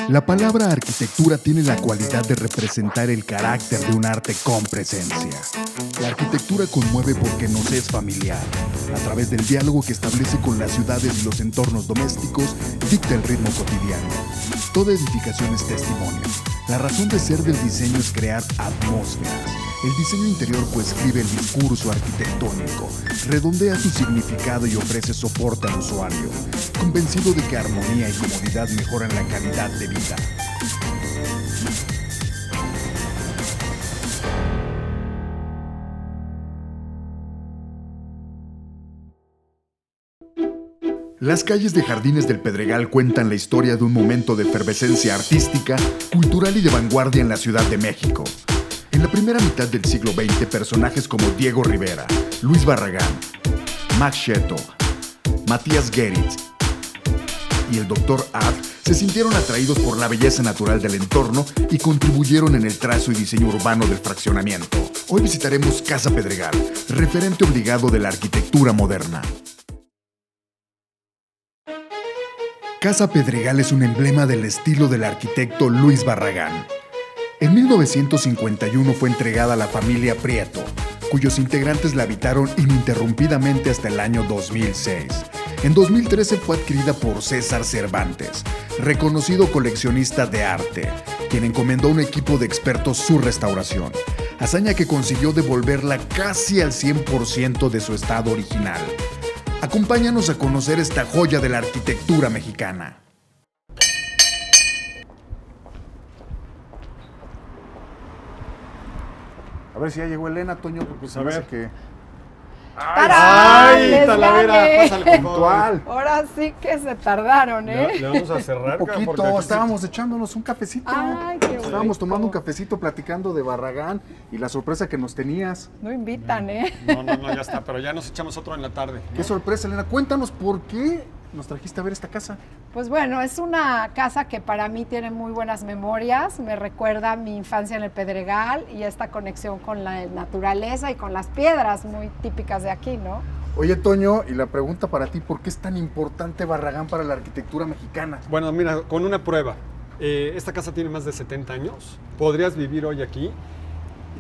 La palabra arquitectura tiene la cualidad de representar el carácter de un arte con presencia. La arquitectura conmueve porque nos es familiar. A través del diálogo que establece con las ciudades y los entornos domésticos, dicta el ritmo cotidiano. Toda edificación es testimonio. La razón de ser del diseño es crear atmósferas. El diseño interior coescribe el discurso arquitectónico, redondea su significado y ofrece soporte al usuario, convencido de que armonía y comodidad mejoran la calidad de vida. Las calles de Jardines del Pedregal cuentan la historia de un momento de efervescencia artística, cultural y de vanguardia en la Ciudad de México. En la primera mitad del siglo XX, personajes como Diego Rivera, Luis Barragán, Max Scheto, Matías Geritz y el Dr. Art se sintieron atraídos por la belleza natural del entorno y contribuyeron en el trazo y diseño urbano del fraccionamiento. Hoy visitaremos Casa Pedregal, referente obligado de la arquitectura moderna. Casa Pedregal es un emblema del estilo del arquitecto Luis Barragán. En 1951 fue entregada a la familia Prieto, cuyos integrantes la habitaron ininterrumpidamente hasta el año 2006. En 2013 fue adquirida por César Cervantes, reconocido coleccionista de arte, quien encomendó a un equipo de expertos su restauración, hazaña que consiguió devolverla casi al 100% de su estado original. Acompáñanos a conocer esta joya de la arquitectura mexicana. A ver si ya llegó Elena, Toño, porque se me hace que... ¡Ay, Talavera! Pásale, puntual. Ahora sí que se tardaron, ¿eh? Le vamos a cerrar. Un poquito, estábamos echándonos un cafecito. Ay, qué bueno. Estábamos tomando un cafecito platicando de Barragán y la sorpresa que nos tenías. No invitan, ¿eh? No, ya está, pero ya nos echamos otro en la tarde, ¿no? Qué sorpresa, Elena. Cuéntanos por qué nos trajiste a ver esta casa. Pues bueno, es una casa que para mí tiene muy buenas memorias. Me recuerda a mi infancia en el Pedregal y esta conexión con la naturaleza y con las piedras muy típicas de aquí, ¿no? Oye, Toño, y la pregunta para ti, ¿por qué es tan importante Barragán para la arquitectura mexicana? Bueno, mira, con una prueba. Esta casa tiene más de 70 años. Podrías vivir hoy aquí.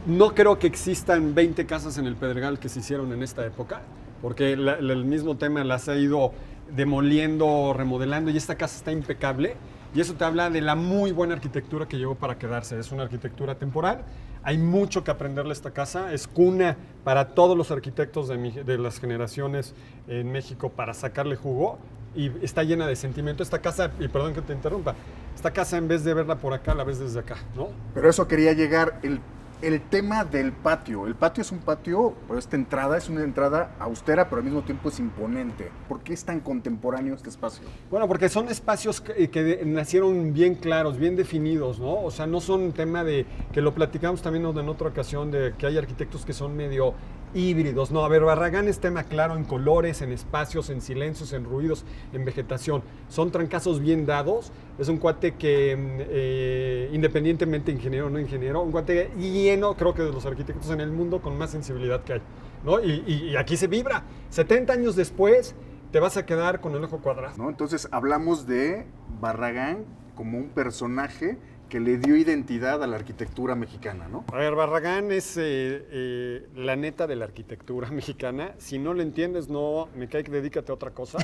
No creo que existan 20 casas en el Pedregal que se hicieron en esta época, porque el mismo tema las ha ido demoliendo, remodelando, y esta casa está impecable. Y eso te habla de la muy buena arquitectura que llegó para quedarse. Es una arquitectura temporal. Hay mucho que aprenderle a esta casa. Es cuna para todos los arquitectos de las generaciones en México para sacarle jugo. Y está llena de sentimiento. Esta casa, y perdón que te interrumpa, esta casa en vez de verla por acá, la ves desde acá, ¿no? Pero eso quería llegar, el tema del patio. El patio es un patio, pero esta entrada es una entrada austera, pero al mismo tiempo es imponente. ¿Por qué es tan contemporáneo este espacio? Bueno, porque son espacios que nacieron bien claros, bien definidos, ¿no? O sea, no son un tema de, que lo platicamos también en otra ocasión, de que hay arquitectos que son medio híbridos. No, a ver, Barragán es tema claro en colores, en espacios, en silencios, en ruidos, en vegetación. Son trancazos bien dados. Es un cuate que, independientemente ingeniero o no ingeniero, un cuate lleno, creo que de los arquitectos en el mundo con más sensibilidad que hay, ¿no? Y aquí se vibra. 70 años después te vas a quedar con el ojo cuadrado, ¿no? Entonces hablamos de Barragán como un personaje que le dio identidad a la arquitectura mexicana, ¿no? A ver, Barragán es la neta de la arquitectura mexicana. Si no lo entiendes, no, me cae que dedícate a otra cosa.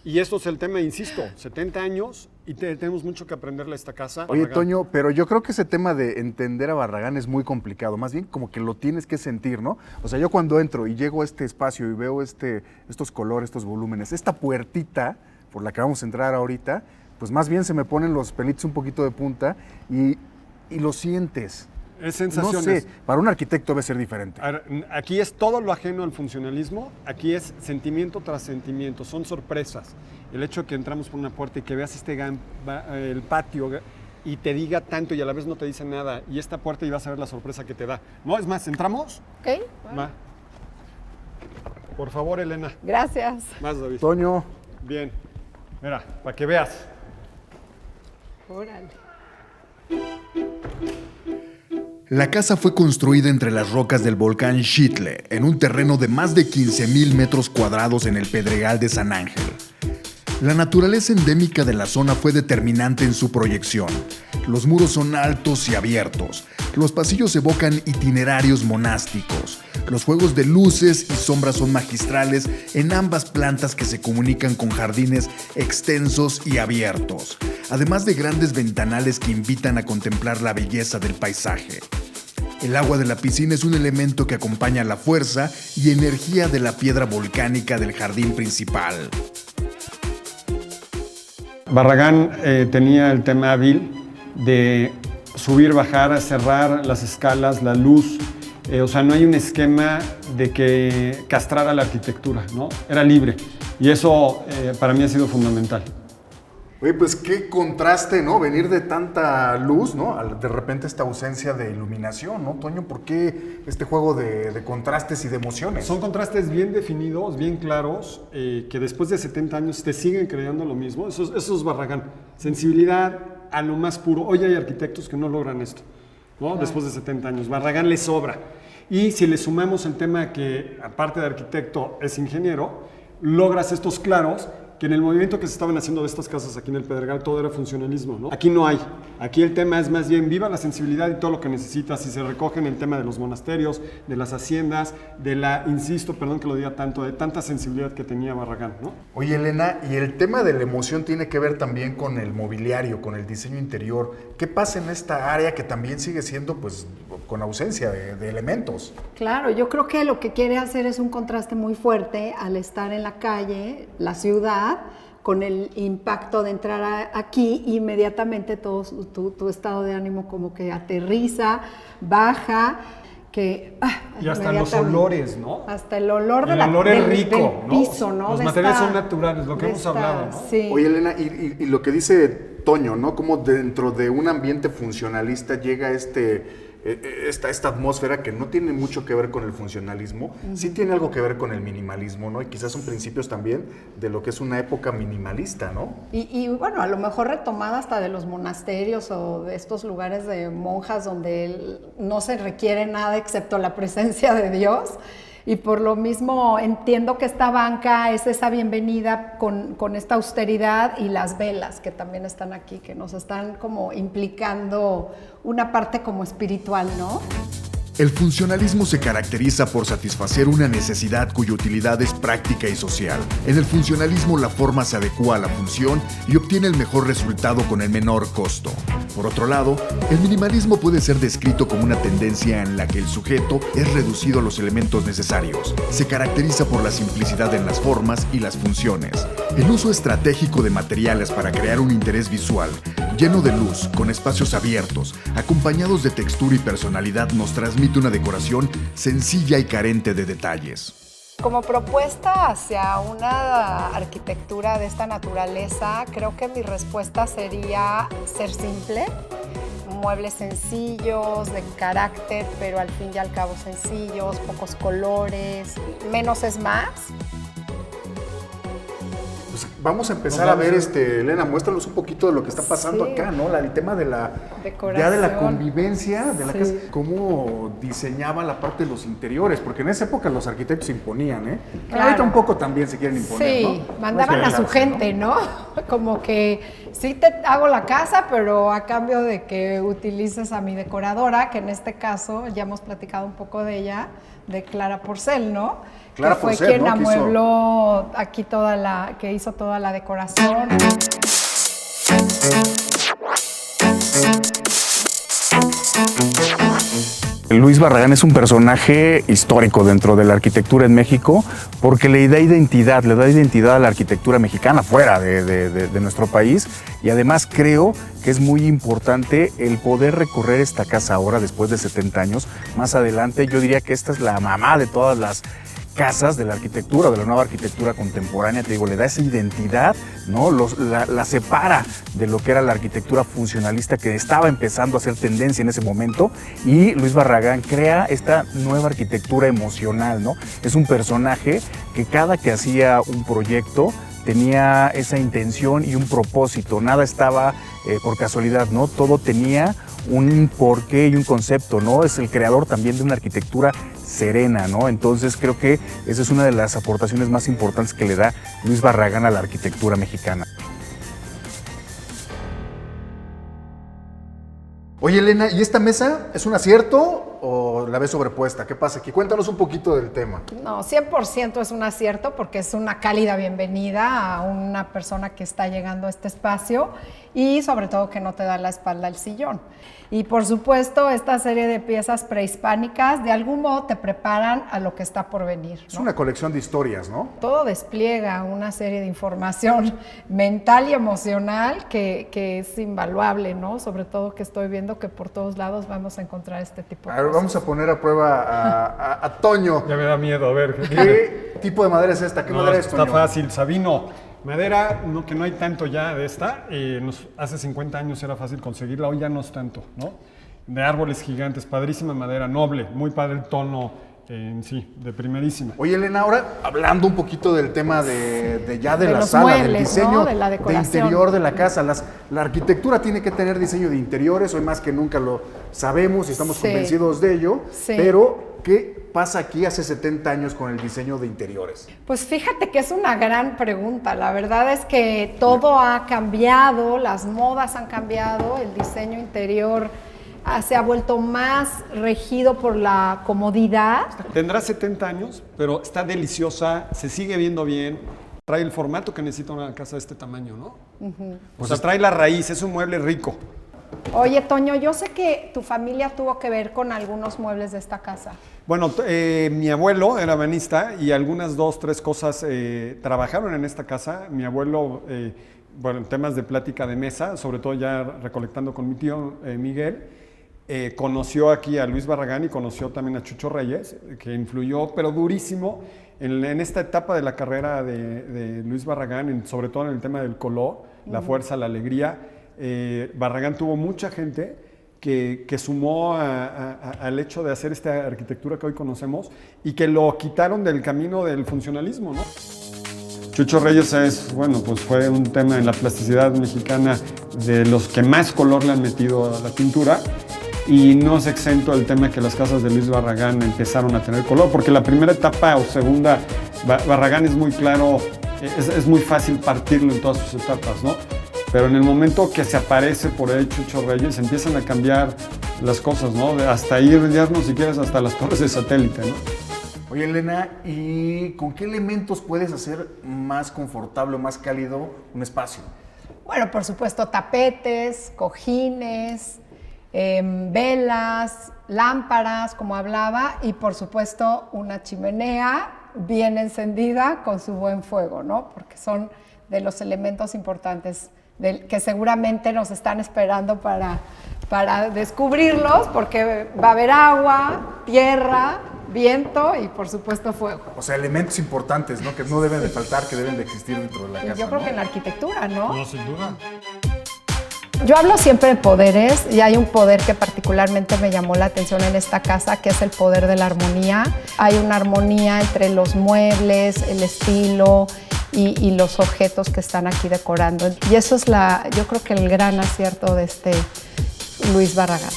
Y esto es el tema, insisto, 70 años y tenemos mucho que aprenderle a esta casa. Oye, Barragán. Toño, pero yo creo que ese tema de entender a Barragán es muy complicado. Más bien como que lo tienes que sentir, ¿no? O sea, yo cuando entro y llego a este espacio y veo estos colores, estos volúmenes, esta puertita por la que vamos a entrar ahorita, pues más bien se me ponen los pelitos un poquito de punta y lo sientes. Es sensaciones. No sé, para un arquitecto debe ser diferente. Aquí es todo lo ajeno al funcionalismo, aquí es sentimiento tras sentimiento, son sorpresas. El hecho de que entramos por una puerta y que veas el patio y te diga tanto y a la vez no te dice nada, y esta puerta y vas a ver la sorpresa que te da. No, es más, ¿entramos? Ok. Bueno. Va. Por favor, Elena. Gracias. Más, David. Toño. Bien. Mira, para que veas. Órale. La casa fue construida entre las rocas del volcán Xitle, en un terreno de más de 15,000 metros cuadrados en el Pedregal de San Ángel. La naturaleza endémica de la zona fue determinante en su proyección. Los muros son altos y abiertos. Los pasillos evocan itinerarios monásticos. Los juegos de luces y sombras son magistrales en ambas plantas que se comunican con jardines extensos y abiertos, además de grandes ventanales que invitan a contemplar la belleza del paisaje. El agua de la piscina es un elemento que acompaña la fuerza y energía de la piedra volcánica del jardín principal. Barragán tenía el tema hábil de subir, bajar, cerrar las escalas, la luz. O sea, no hay un esquema de que castrara la arquitectura, ¿no? Era libre. Y eso para mí ha sido fundamental. Oye, pues qué contraste, ¿no? Venir de tanta luz, ¿no? De repente esta ausencia de iluminación, ¿no, Toño? ¿Por qué este juego de contrastes y de emociones? Son contrastes bien definidos, bien claros, que después de 70 años te siguen creyendo lo mismo. Eso es Barragán. Sensibilidad a lo más puro. Hoy hay arquitectos que no logran esto, ¿no? Claro. Después de 70 años. Barragán le sobra. Y si le sumamos el tema que, aparte de arquitecto, es ingeniero, logras estos claros, que en el movimiento que se estaban haciendo de estas casas aquí en el Pedregal todo era funcionalismo, ¿no? Aquí no hay. Aquí el tema es más bien viva la sensibilidad y todo lo que necesitas, y se recoge en el tema de los monasterios, de las haciendas, de la, insisto, perdón que lo diga tanto, de tanta sensibilidad que tenía Barragán, ¿no? Oye, Elena, y el tema de la emoción tiene que ver también con el mobiliario, con el diseño interior. ¿Qué pasa en esta área que también sigue siendo, pues, con ausencia de elementos? Claro, yo creo que lo que quiere hacer es un contraste muy fuerte al estar en la calle, la ciudad, con el impacto de entrar aquí, inmediatamente todo tu estado de ánimo como que aterriza, baja, que... y hasta los olores, ¿no? Hasta el olor del rico, del piso, ¿no? Los materiales son naturales, lo que hemos hablado, ¿no? Sí. Oye, Elena, y lo que dice Toño, ¿no? Como dentro de un ambiente funcionalista llega esta atmósfera que no tiene mucho que ver con el funcionalismo, sí tiene algo que ver con el minimalismo, ¿no? Y quizás son principios también de lo que es una época minimalista, ¿no? Y bueno, a lo mejor retomada hasta de los monasterios o de estos lugares de monjas donde no se requiere nada excepto la presencia de Dios. Y por lo mismo entiendo que esta banca es esa bienvenida con esta austeridad, y las velas que también están aquí, que nos están como implicando una parte como espiritual, ¿no? El funcionalismo se caracteriza por satisfacer una necesidad cuya utilidad es práctica y social. En el funcionalismo la forma se adecúa a la función y obtiene el mejor resultado con el menor costo. Por otro lado, el minimalismo puede ser descrito como una tendencia en la que el sujeto es reducido a los elementos necesarios. Se caracteriza por la simplicidad en las formas y las funciones. El uso estratégico de materiales para crear un interés visual, lleno de luz, con espacios abiertos, acompañados de textura y personalidad, nos transmite una decoración sencilla y carente de detalles. Como propuesta hacia una arquitectura de esta naturaleza, creo que mi respuesta sería ser simple, muebles sencillos, de carácter, pero al fin y al cabo sencillos, pocos colores, menos es más. Pues vamos a empezar a ver, Elena, muéstranos un poquito de lo que está pasando acá, ¿no? El tema de la decoración, ya de la convivencia de la casa, cómo diseñaba la parte de los interiores, porque en esa época los arquitectos imponían, ¿eh? Claro. Ahorita un poco también se quieren imponer, sí, ¿no? Mandaban a su gente, ¿no? Como que sí te hago la casa, pero a cambio de que utilices a mi decoradora, que en este caso ya hemos platicado un poco de ella, de Clara Porcel, ¿no? Clara que fue Porcel, quien ¿no? amuebló aquí que hizo toda la decoración. Luis Barragán es un personaje histórico dentro de la arquitectura en México porque le da identidad a la arquitectura mexicana fuera de nuestro país, y además creo que es muy importante el poder recorrer esta casa ahora después de 70 años. Más adelante yo diría que esta es la mamá de todas las casas de la arquitectura, de la nueva arquitectura contemporánea. Te digo, le da esa identidad, ¿no? La separa de lo que era la arquitectura funcionalista que estaba empezando a hacer tendencia en ese momento, y Luis Barragán crea esta nueva arquitectura emocional, ¿no? Es un personaje que cada que hacía un proyecto tenía esa intención y un propósito, nada estaba por casualidad, ¿no? Todo tenía un porqué y un concepto, ¿no? Es el creador también de una arquitectura serena, ¿no? Entonces creo que esa es una de las aportaciones más importantes que le da Luis Barragán a la arquitectura mexicana. Oye, Elena, ¿y esta mesa es un acierto o la ves sobrepuesta? ¿Qué pasa aquí? Cuéntanos un poquito del tema. No, 100% es un acierto porque es una cálida bienvenida a una persona que está llegando a este espacio y sobre todo que no te da la espalda al sillón. Y por supuesto, esta serie de piezas prehispánicas de algún modo te preparan a lo que está por venir, ¿no? Es una colección de historias, ¿no? Todo despliega una serie de información mental y emocional que es invaluable, ¿no? Sobre todo que estoy viendo que por todos lados vamos a encontrar este tipo de A ver, cosas. vamos a poner a prueba a Toño. Ya me da miedo, a ver. ¿Qué tipo de madera es esta? ¿Qué No, madera es, está Toño? fácil, Sabino. Madera, no, que no hay tanto ya de esta. Hace 50 años era fácil conseguirla, hoy ya no es tanto, ¿no? De árboles gigantes, padrísima madera, noble, muy padre el tono en sí, de primerísima. Oye, Elena, ahora hablando un poquito del tema de ya de De la los sala, del muebles, diseño, ¿no? De la decoración. interior de la casa. La arquitectura tiene que tener diseño de interiores, hoy más que nunca lo sabemos y estamos Sí. convencidos de ello, Sí. pero ¿qué pasa aquí hace 70 años con el diseño de interiores? Pues fíjate que es una gran pregunta. La verdad es que todo ha cambiado, las modas han cambiado, el diseño interior se ha vuelto más regido por la comodidad. Tendrá 70 años, pero está deliciosa, se sigue viendo bien, trae el formato que necesita una casa de este tamaño, ¿no? O sea, trae la raíz, es un mueble rico. Oye, Toño, yo sé que tu familia tuvo que ver con algunos muebles de esta casa. Bueno, mi abuelo era banista y algunas 2, 3 cosas trabajaron en esta casa. Mi abuelo, bueno, en temas de plática de mesa, sobre todo ya recolectando con mi tío Miguel, conoció aquí a Luis Barragán y conoció también a Chucho Reyes, que influyó, pero durísimo, en esta etapa de la carrera de Luis Barragán, sobre todo en el tema del color, la fuerza, la alegría. Barragán tuvo mucha gente que sumó al hecho de hacer esta arquitectura que hoy conocemos y que lo quitaron del camino del funcionalismo, ¿no? Chucho Reyes pues fue un tema en la plasticidad mexicana de los que más color le han metido a la pintura. Y no es exento el tema que las casas de Luis Barragán empezaron a tener color, porque la primera etapa o segunda, Barragán es muy claro, es muy fácil partirlo en todas sus etapas, ¿no? Pero en el momento que se aparece por ahí Chucho Reyes, empiezan a cambiar las cosas, ¿no? Hasta ir, ya no si quieres, hasta las torres de satélite, ¿no? Oye, Elena, ¿y con qué elementos puedes hacer más confortable, más cálido un espacio? Bueno, por supuesto, tapetes, cojines, velas, lámparas, como hablaba, y por supuesto una chimenea bien encendida con su buen fuego, ¿no? Porque son de los elementos importantes que seguramente nos están esperando para descubrirlos, porque va a haber agua, tierra, viento y por supuesto fuego. O sea, elementos importantes, ¿no? Que no deben de faltar, que deben de existir dentro de la casa. Yo creo ¿no? que en la arquitectura, ¿no? No, sin duda. Yo hablo siempre de poderes y hay un poder que particularmente me llamó la atención en esta casa, que es el poder de la armonía. Hay una armonía entre los muebles, el estilo y los objetos que están aquí decorando. Y eso es yo creo que el gran acierto de este Luis Barragán.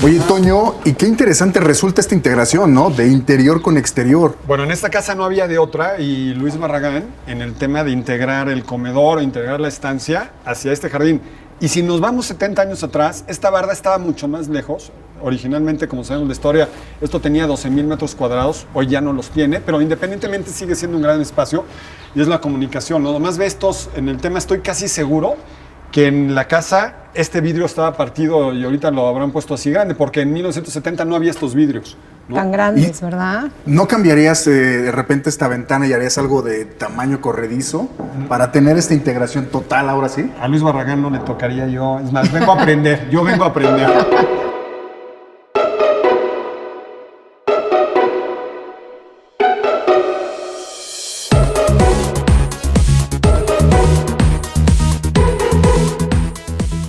Oye, Toño, y qué interesante resulta esta integración, ¿no? De interior con exterior. Bueno, en esta casa no había de otra y Luis Barragán, en el tema de integrar el comedor o integrar la estancia hacia este jardín. Y si nos vamos 70 años atrás, esta barda estaba mucho más lejos. Originalmente, como sabemos la historia, esto tenía 12,000 metros cuadrados, hoy ya no los tiene, pero independientemente sigue siendo un gran espacio y es la comunicación, ¿no? Nomás ve estos, en el tema estoy casi seguro que en la casa este vidrio estaba partido y ahorita lo habrán puesto así grande, porque en 1970 no había estos vidrios, ¿no? Tan grandes, ¿verdad? ¿No cambiarías de repente esta ventana y harías algo de tamaño corredizo para tener esta integración total ahora sí? A Luis Barragán no le tocaría yo, es más, vengo a aprender, yo vengo a aprender.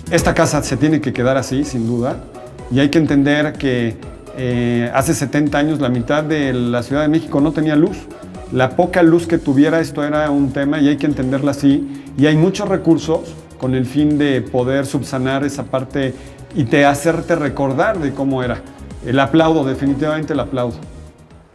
Esta casa se tiene que quedar así, sin duda, y hay que entender que hace 70 años la mitad de la Ciudad de México no tenía luz. la poca luz que tuviera, esto era un tema y hay que entenderla así. Y hay muchos recursos con el fin de poder subsanar esa parte y hacerte recordar de cómo era. El aplaudo, definitivamente el aplaudo.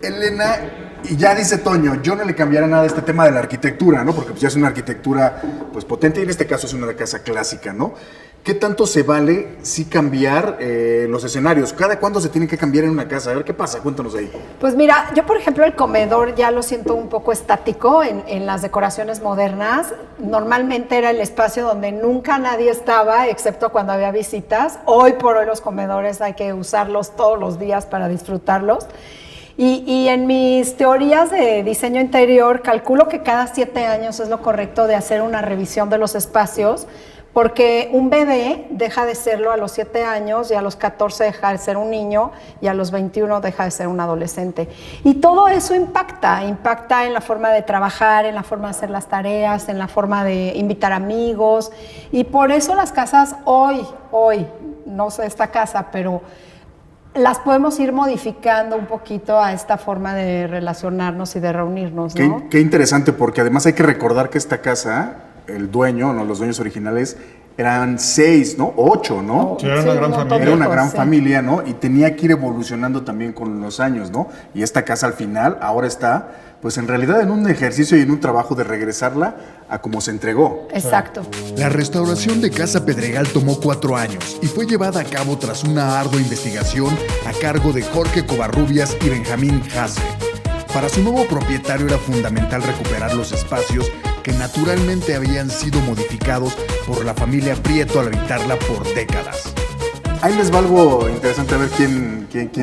Elena, y ya dice Toño, yo no le cambiaría nada a este tema de la arquitectura, ¿no? Porque pues ya es una arquitectura pues potente y en este caso es una casa clásica, ¿no? ¿Qué tanto se vale sí cambiar los escenarios? ¿Cada cuándo se tiene que cambiar en una casa? A ver, ¿qué pasa? Cuéntanos ahí. Pues mira, yo por ejemplo el comedor ya lo siento un poco estático en las decoraciones modernas. Normalmente era el espacio donde nunca nadie estaba, excepto cuando había visitas. Hoy por hoy los comedores hay que usarlos todos los días para disfrutarlos. Y en mis teorías de diseño interior calculo que cada 7 años es lo correcto de hacer una revisión de los espacios, porque un bebé deja de serlo a los 7 años y a los 14 deja de ser un niño y a los 21 deja de ser un adolescente. Y todo eso impacta en la forma de trabajar, en la forma de hacer las tareas, en la forma de invitar amigos. Y por eso las casas hoy, no sé esta casa, pero las podemos ir modificando un poquito a esta forma de relacionarnos y de reunirnos, ¿no? Qué interesante, porque además hay que recordar que esta casa, el dueño, ¿no? Los dueños originales, eran 6, ¿no? 8, ¿no? Sí, era una gran familia. Era una gran familia, ¿no? Y tenía que ir evolucionando también con los años, ¿no? Y esta casa al final ahora está, pues en realidad en un ejercicio y en un trabajo de regresarla a como se entregó. Exacto. La restauración de Casa Pedregal tomó 4 años y fue llevada a cabo tras una ardua investigación a cargo de Jorge Covarrubias y Benjamín Hasse. Para su nuevo propietario era fundamental recuperar los espacios que naturalmente habían sido modificados por la familia Prieto al habitarla por décadas. Ahí les va algo interesante, a ver quién.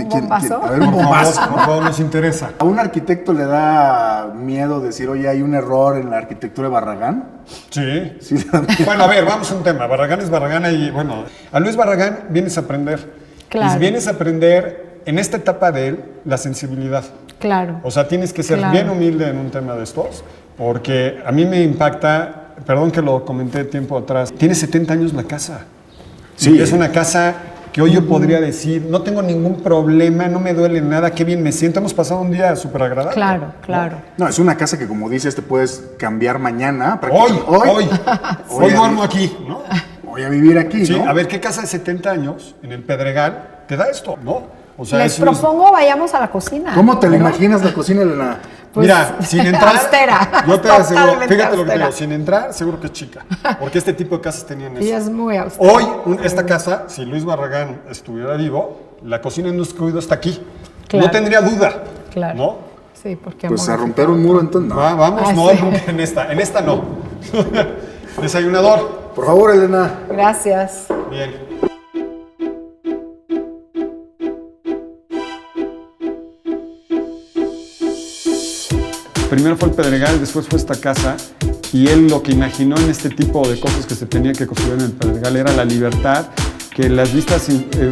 ¿Bombazo? A ver, un bombazo. Por favor, nos interesa. ¿A un arquitecto le da miedo decir, oye, hay un error en la arquitectura de Barragán? Sí. Sí. Bueno, a ver, vamos a un tema. Barragán es Barragán y bueno, a Luis Barragán vienes a aprender. Claro. Y vienes a aprender en esta etapa de él la sensibilidad. Claro. O sea, tienes que ser Claro. bien humilde en un tema de estos, porque a mí me impacta, perdón que lo comenté tiempo atrás, tiene 70 años la casa. Sí. Y es una casa que hoy yo podría decir, no tengo ningún problema, no me duele nada, qué bien me siento, hemos pasado un día súper agradable. Claro, claro. No, es una casa que, como dices, te puedes cambiar mañana. Hoy duermo aquí, ¿no? Voy a vivir aquí, Sí, ¿no? a ver, ¿qué casa de 70 años en el Pedregal te da esto, no? O sea, Les es un- propongo vayamos a la cocina. ¿Cómo te la ¿no? imaginas la cocina, Elena? Pues, Mira, sin entrar, austera, yo te aseguro, totalmente fíjate lo que te austera. digo, sin entrar, seguro que es chica, porque este tipo de casas tenían eso. Y es muy austera. Hoy, esta casa, si Luis Barragán estuviera vivo, la cocina en descuido está aquí. Claro. No tendría duda, Claro. ¿no? Sí, porque Pues a amor, romper un muro, entonces, no. Vamos, Ah, no, sí. en esta no. Desayunador. Por favor, Elena. Gracias. Bien. Primero fue el Pedregal, después fue esta casa, y él lo que imaginó en este tipo de cosas que se tenía que construir en el Pedregal era la libertad, que las vistas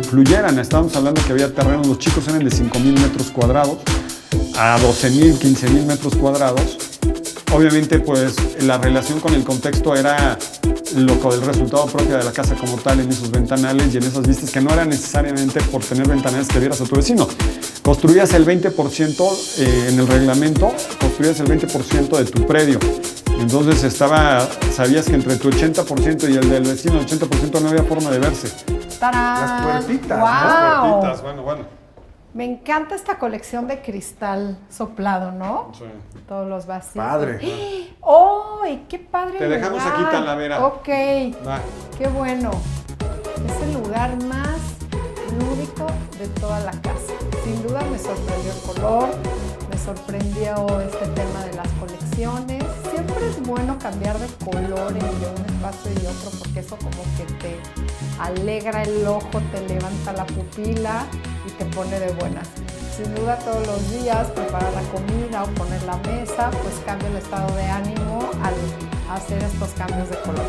fluyeran. Estábamos hablando que había terrenos, los chicos eran de 5,000 metros cuadrados a 12,000, 15,000 metros cuadrados. Obviamente, pues la relación con el contexto era el resultado propio de la casa como tal, en esos ventanales y en esas vistas, que no era necesariamente por tener ventanales que vieras a tu vecino. Construías el 20% en el reglamento, construías el 20% de tu predio. Entonces sabías que entre tu 80% y el del vecino, el 80% no había forma de verse. ¡Tarán! Las puertitas, ¡Wow! Puertitas, bueno. Me encanta esta colección de cristal soplado, ¿no? Sí. Todos los vacíos. Padre. ¡Oh! ¡Qué padre! Te dejamos lugar! aquí, Talavera. Ok. Va. Qué bueno. Es el lugar más lúdico de toda la casa. Sin duda me sorprendió el color, me sorprendió este tema de las colecciones. Siempre es bueno cambiar de color entre un espacio y otro porque eso como que te alegra el ojo, te levanta la pupila y te pone de buenas. Sin duda todos los días preparar la comida o poner la mesa, pues cambia el estado de ánimo al hacer estos cambios de color.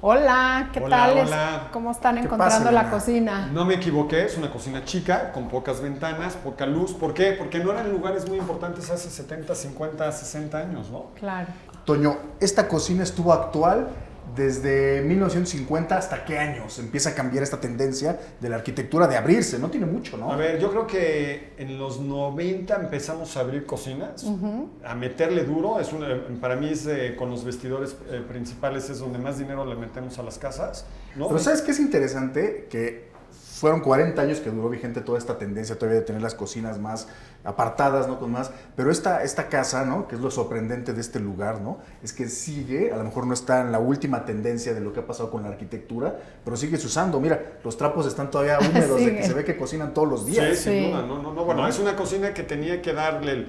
Hola, ¿qué Hola, tal? hola. ¿Cómo están ¿Qué encontrando pasa, la Elena? cocina? No me equivoqué, es una cocina chica, con pocas ventanas, poca luz. ¿Por qué? Porque no eran lugares muy importantes hace 70, 50, 60 años, ¿no? Claro. Toño, esta cocina estuvo actual desde 1950 hasta qué años empieza a cambiar esta tendencia de la arquitectura de abrirse. No tiene mucho, ¿no? A ver, yo creo que en los 90 empezamos a abrir cocinas, a meterle duro. Para mí con los vestidores principales es donde más dinero le metemos a las casas, ¿no? Pero ¿sabes qué es interesante? Que fueron 40 años que duró vigente toda esta tendencia todavía de tener las cocinas más apartadas, ¿no? Con más, pero esta casa, ¿no? Que es lo sorprendente de este lugar, ¿no? Es que sigue, a lo mejor no está en la última tendencia de lo que ha pasado con la arquitectura, pero sigues usando. Mira, los trapos están todavía húmedos de que se ve que cocinan todos los días. Sí, sin duda. No, bueno, es una cocina que tenía que darle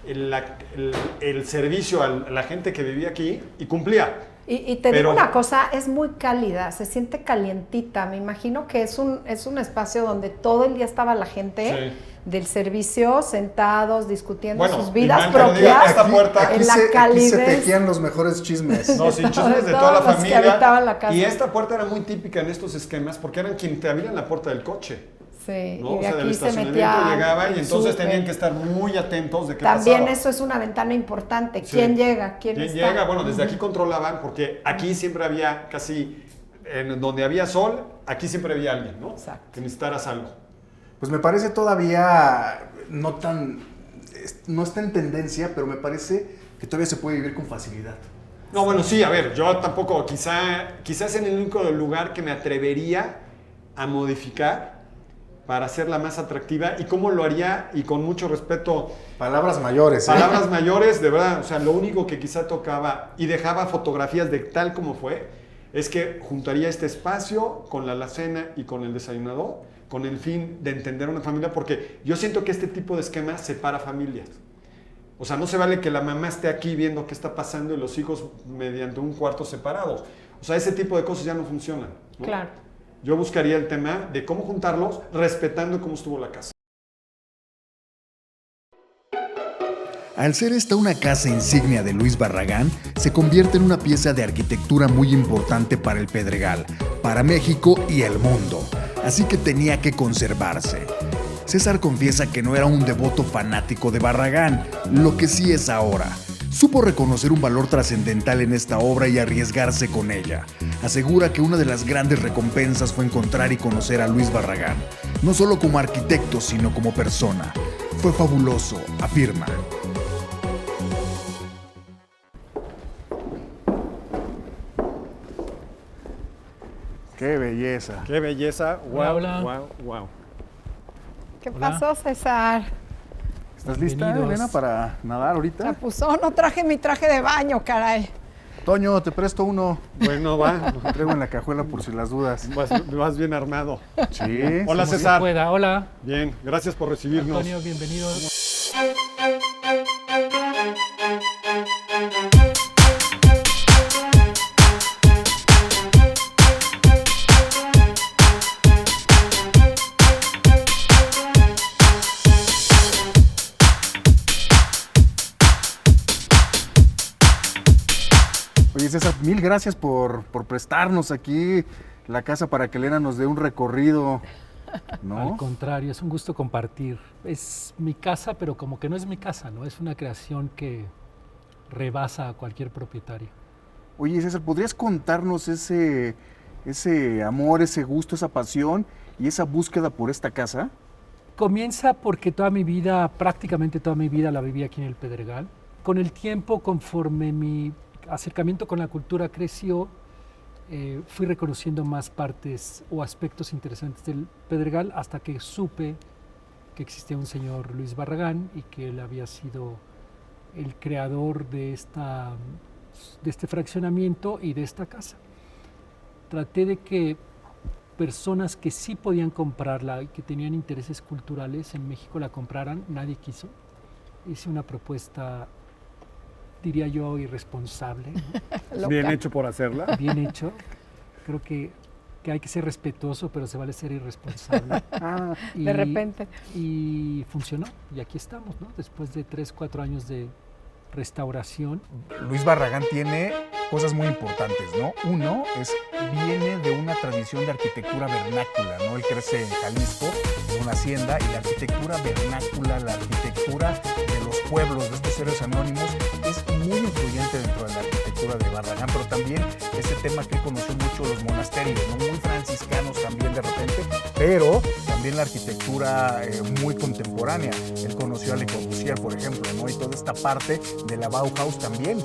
el servicio a la gente que vivía aquí y cumplía. Y te digo una cosa, es muy cálida, se siente calientita. Me imagino que es un espacio donde todo el día estaba la gente del servicio sentados, discutiendo sus vidas propias. Esta puerta, aquí se tejían los mejores chismes. No, sin chismes de toda la familia. Que habitaban la casa. Y esta puerta era muy típica en estos esquemas porque eran quien te abrían la puerta del coche. Sí, ¿no? y de o sea, del aquí se estacionamiento metía llegaba y entonces tenían que estar muy atentos de qué También pasaba. eso es una ventana importante. ¿Quién llega? ¿Quién está? Llega? Bueno, desde aquí controlaban porque aquí siempre había casi, en donde había sol, aquí siempre había alguien, ¿no? Exacto. Que necesitaras algo. Pues me parece todavía no está en tendencia, pero me parece que todavía se puede vivir con facilidad. No, bueno, sí, a ver, yo tampoco, quizás en el único lugar que me atrevería a modificar para hacerla más atractiva. ¿Y cómo lo haría? Y con mucho respeto. Palabras mayores. Palabras mayores, de verdad. O sea, lo único que quizá tocaba y dejaba fotografías de tal como fue, es que juntaría este espacio con la alacena y con el desayunador, con el fin de entender una familia, porque yo siento que este tipo de esquema separa familias. O sea, no se vale que la mamá esté aquí viendo qué está pasando y los hijos mediante un cuarto separados. O sea, ese tipo de cosas ya no funcionan, ¿no? Claro. Yo buscaría el tema de cómo juntarlos respetando cómo estuvo la casa. Al ser esta una casa insignia de Luis Barragán, se convierte en una pieza de arquitectura muy importante para el Pedregal, para México y el mundo, así que tenía que conservarse. César confiesa que no era un devoto fanático de Barragán, lo que sí es ahora. Supo reconocer un valor trascendental en esta obra y arriesgarse con ella. Asegura que una de las grandes recompensas fue encontrar y conocer a Luis Barragán, no solo como arquitecto, sino como persona. Fue fabuloso, afirma. ¡Qué belleza! ¡Qué belleza! ¡Wow! Hola. ¡Wow! ¡Wow! ¿Qué Hola. pasó, César? ¿Estás lista, Bienvenidos. Elena, para nadar ahorita? Chapuzón, no traje mi traje de baño, caray. Toño, te presto uno. Bueno, va. Lo traigo en la cajuela por si las dudas. Vas bien armado. Sí. Hola, Como César. Dios pueda. Hola, Bien, gracias por recibirnos. Antonio, bienvenido. Oye, César, mil gracias por prestarnos aquí la casa para que Elena nos dé un recorrido, ¿no? Al contrario, es un gusto compartir. Es mi casa, pero como que no es mi casa, ¿no? Es una creación que rebasa a cualquier propietario. Oye, César, ¿podrías contarnos ese amor, ese gusto, esa pasión y esa búsqueda por esta casa? Comienza porque toda mi vida, prácticamente toda mi vida la viví aquí en el Pedregal. Con el tiempo, conforme mi acercamiento con la cultura creció, fui reconociendo más partes o aspectos interesantes del Pedregal hasta que supe que existía un señor Luis Barragán y que él había sido el creador de este fraccionamiento y de esta casa. Traté de que personas que sí podían comprarla y que tenían intereses culturales en México la compraran, nadie quiso. Hice una propuesta, diría yo, irresponsable, Bien hecho por hacerla. bien hecho. Creo que hay que ser respetuoso, pero se vale ser irresponsable. De repente. Y funcionó, y aquí estamos, ¿no? Después de 3, 4 años de restauración. Luis Barragán tiene cosas muy importantes, ¿no? Uno viene de una tradición de arquitectura vernácula, ¿no? Él crece en Jalisco, en una hacienda, y la arquitectura vernácula, la arquitectura de los pueblos, de estos héroes anónimos, es muy influyente dentro de la arquitectura de Barragán, pero también este tema que conoció mucho los monasterios, ¿no? Muy franciscanos también de repente, pero también la arquitectura muy contemporánea. Él conoció a Le Corbusier, por ejemplo, ¿no? Y toda esta parte de la Bauhaus también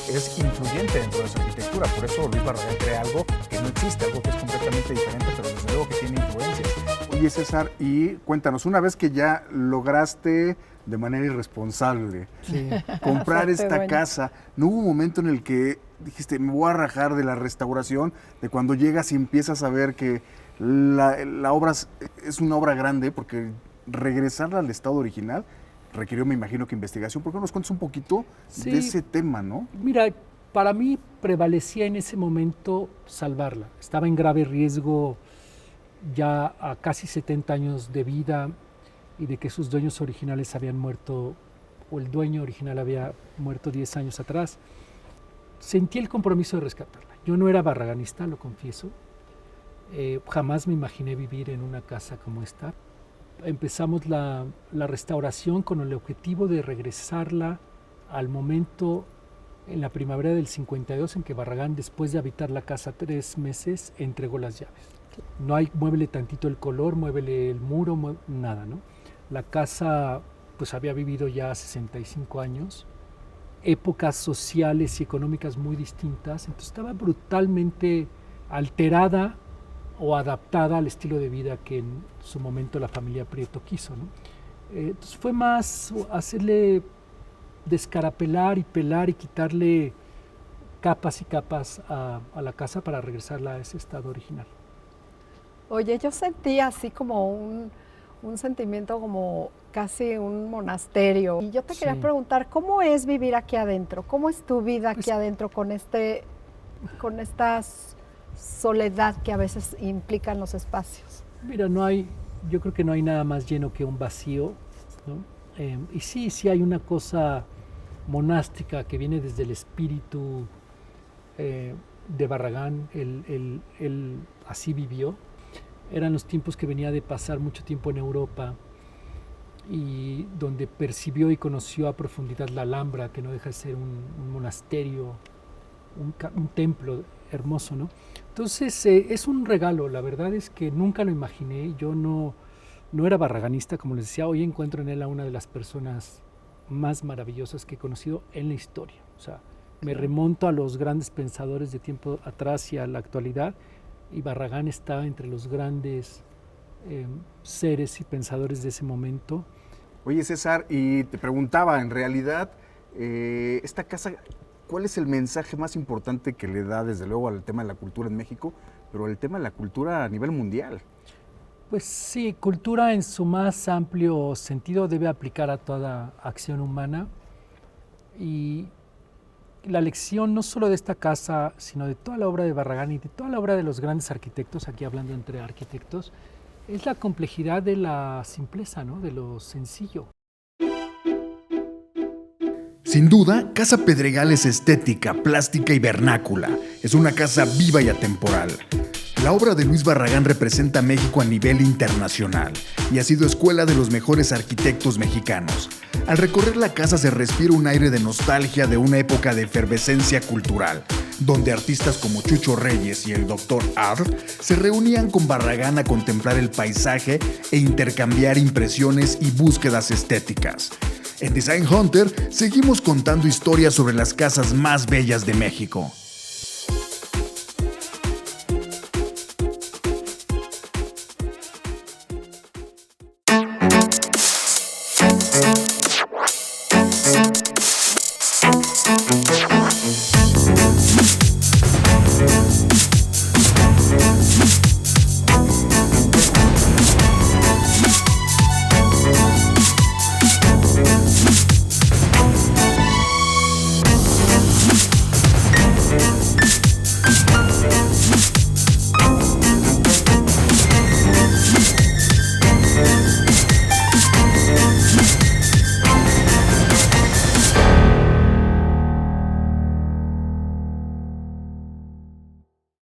es influyente dentro de su arquitectura. Por eso Luis Barragán crea algo que no existe, algo que es completamente diferente, pero desde luego que tiene influencias. Oye, César, y cuéntanos, una vez que ya lograste de manera irresponsable comprar esta casa, ¿no hubo un momento en el que dijiste, me voy a rajar de la restauración, de cuando llegas y empiezas a ver que la obra es una obra grande, porque regresarla al estado original requirió, me imagino, que investigación? ¿Por qué no nos cuentas un poquito de ese tema, no? Mira, para mí prevalecía en ese momento salvarla. Estaba en grave riesgo ya a casi 70 años de vida, y de que sus dueños originales habían muerto, o el dueño original había muerto 10 años atrás. Sentí el compromiso de rescatarla. Yo no era barraganista, lo confieso. Jamás me imaginé vivir en una casa como esta. Empezamos la restauración con el objetivo de regresarla al momento en la primavera del 52, en que Barragán, después de habitar la casa 3 meses, entregó las llaves. No hay, muévele tantito el color, muévele el muro, nada, ¿no? La casa pues había vivido ya 65 años, épocas sociales y económicas muy distintas, entonces estaba brutalmente alterada o adaptada al estilo de vida que en su momento la familia Prieto quiso, ¿no? Entonces fue más hacerle descarapelar y pelar y quitarle capas y capas a la casa para regresarla a ese estado original. Oye, yo sentí así como un sentimiento como casi un monasterio. Y yo te quería preguntar, ¿cómo es vivir aquí adentro? ¿Cómo es tu vida aquí adentro con esta soledad que a veces implican los espacios? Mira, yo creo que no hay nada más lleno que un vacío, ¿no? Y sí hay una cosa monástica que viene desde el espíritu de Barragán. Él así vivió. Eran los tiempos que venía de pasar mucho tiempo en Europa, y donde percibió y conoció a profundidad la Alhambra, que no deja de ser un monasterio, un templo hermoso, ¿no? Entonces es un regalo. La verdad es que nunca lo imaginé. Yo no era barraganista, como les decía. Hoy encuentro en él a una de las personas más maravillosas que he conocido en la historia. O sea, me remonto a los grandes pensadores de tiempo atrás y a la actualidad, y Barragán está entre los grandes seres y pensadores de ese momento. Oye, César, y te preguntaba, en realidad, esta casa, ¿cuál es el mensaje más importante que le da, desde luego, al tema de la cultura en México, pero el tema de la cultura a nivel mundial? Pues sí, cultura en su más amplio sentido debe aplicar a toda acción humana, y la lección no solo de esta casa, sino de toda la obra de Barragán y de toda la obra de los grandes arquitectos, aquí hablando entre arquitectos, es la complejidad de la simpleza, ¿no? De lo sencillo. Sin duda, Casa Pedregal es estética, plástica y vernácula. Es una casa viva y atemporal. La obra de Luis Barragán representa a México a nivel internacional y ha sido escuela de los mejores arquitectos mexicanos. Al recorrer la casa se respira un aire de nostalgia de una época de efervescencia cultural, donde artistas como Chucho Reyes y el Dr. Art se reunían con Barragán a contemplar el paisaje e intercambiar impresiones y búsquedas estéticas. En Design Hunter seguimos contando historias sobre las casas más bellas de México.